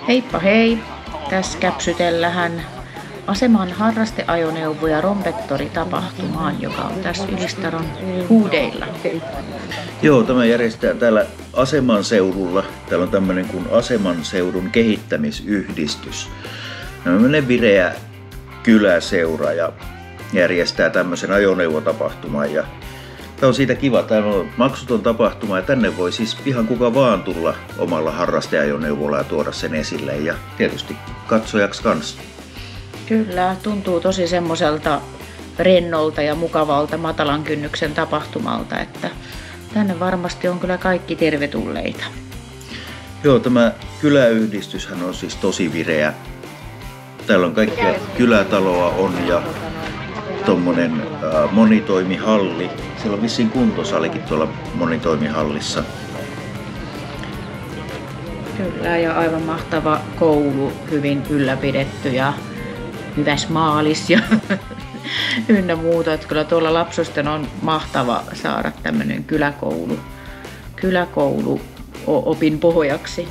Heippa hei! Tässä käpsytellähän aseman harrasteajoneuvoja Rompettori-tapahtumaan, joka on tässä Ylistaron huudeilla. Joo, tämä järjestetään täällä Aseman seudulla. Täällä on tämmöinen kuin Aseman seudun kehittämisyhdistys. Tämmöinen vireä kyläseura ja järjestää tämmöisen ajoneuvotapahtuman. Ja tämä on siitä kiva. Tämä on maksuton tapahtuma ja tänne voi siis ihan kuka vaan tulla omalla harrasteajoneuvolla ja tuoda sen esille. Ja tietysti katsojaksi kanssa. Kyllä, tuntuu tosi semmoiselta rennolta ja mukavalta matalan kynnyksen tapahtumalta, että tänne varmasti on kyllä kaikki tervetulleita. Joo, tämä kyläyhdistyshän on siis tosi vireä. Täällä on kaikkia kylätaloa on ja tommonen monitoimihalli. Siellä on vissiin kuntosalikin tuolla monitoimihallissa. Kyllä, ja aivan mahtava koulu, hyvin ylläpidetty ja hyväs maalis ja ynnä muuta. Että kyllä tuolla Lapsosten on mahtava saada tämmöinen kyläkoulu opin pohjaksi.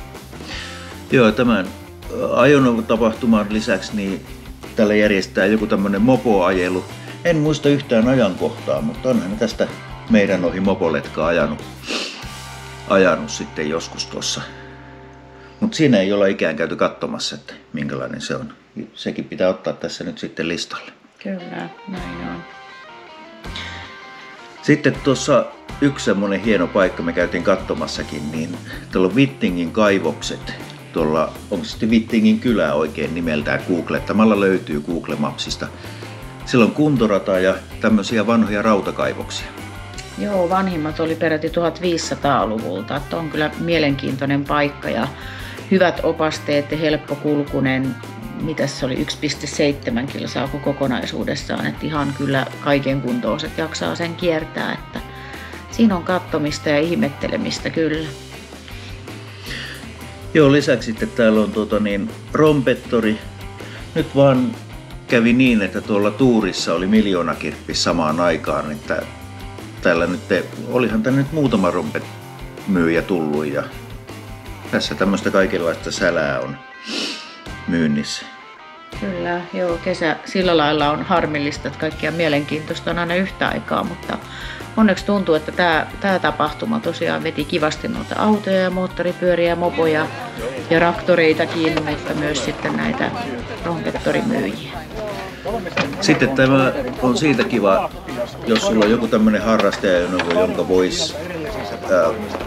Joo, tämän ajoneuvotapahtuman lisäksi niin täällä järjestetään joku tämmöinen mopoajelu. En muista yhtään ajankohtaa, mutta onhan tästä meidän ohi mopoletka ajanut sitten joskus tuossa. Mutta siinä ei olla ikään käyty katsomassa, että minkälainen se on. Sekin pitää ottaa tässä nyt sitten listalle. Kyllä, näin on. Sitten tuossa yksi semmoinen hieno paikka, me käytiin katsomassakin, niin tuolla on Vittingin kaivokset. Tuolla, onko sitten Vittingin kylä oikein nimeltään googlettamalla löytyy Google Mapsista. Siellä on kuntorata ja tämmöisiä vanhoja rautakaivoksia. Joo, vanhimmat oli peräti 1500-luvulta. Että on kyllä mielenkiintoinen paikka ja hyvät opasteet ja helppokulkunen. Mitäs se oli, 1,7 kilsaa kokonaisuudessaan. Että ihan kyllä kaiken kuntoiset jaksaa sen kiertää. Että siinä on katsomista ja ihmettelemistä kyllä. Joo, lisäksi sitten täällä on Rompettori. Nyt vaan kävi niin, että tuolla tuurissa oli miljoonakirppis samaan aikaan, että täällä nyt olihan tänne nyt muutama rompet-myyjä tullut ja tässä tämmöistä kaikenlaista sälää on myynnissä. Kyllä, joo, kesä sillä lailla on harmillista, että kaikkia mielenkiintoista on aina yhtä aikaa, mutta onneksi tuntuu, että tämä tapahtuma tosiaan veti kivasti noita autoja ja moottoripyöriä ja mopoja ja traktoreitakin, mutta myös sitten näitä rompettorimyyjiä. Sitten tämä on siitä kiva, jos sulla on joku tämmöinen harrasteajoneuvo, jonka voisi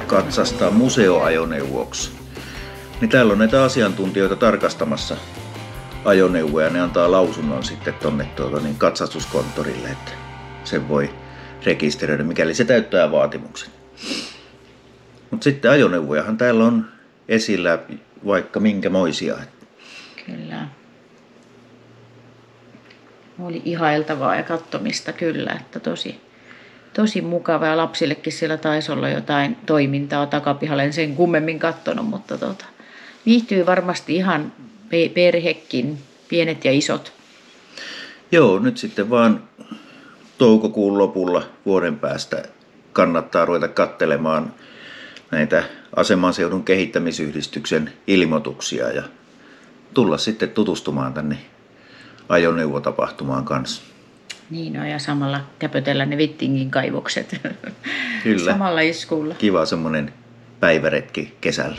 katsastaa museoajoneuvoksi. Niin täällä on näitä asiantuntijoita tarkastamassa ajoneuvoja, ne antaa lausunnon sitten tuonne katsastuskonttorille, että sen voi rekisteröidä, mikäli se täyttää vaatimukset. Mutta sitten ajoneuvojahan täällä on esillä vaikka minkämoisia. Kyllä. Oli ihailtavaa ja katsomista kyllä, että tosi mukavaa ja lapsillekin siellä taisi olla jotain toimintaa takapihalle, en sen kummemmin katsonut, mutta viihtyy varmasti ihan perhekin, pienet ja isot. Joo, nyt sitten vaan toukokuun lopulla vuoden päästä kannattaa ruveta katselemaan näitä Aseman seudun kehittämisyhdistyksen ilmoituksia ja tulla sitten tutustumaan tänne ajoneuvotapahtumaan kanssa. Niin on, ja samalla käpötellä ne Vittingin kaivokset. Kyllä. Samalla iskulla. Kiva semmoinen päiväretki kesällä.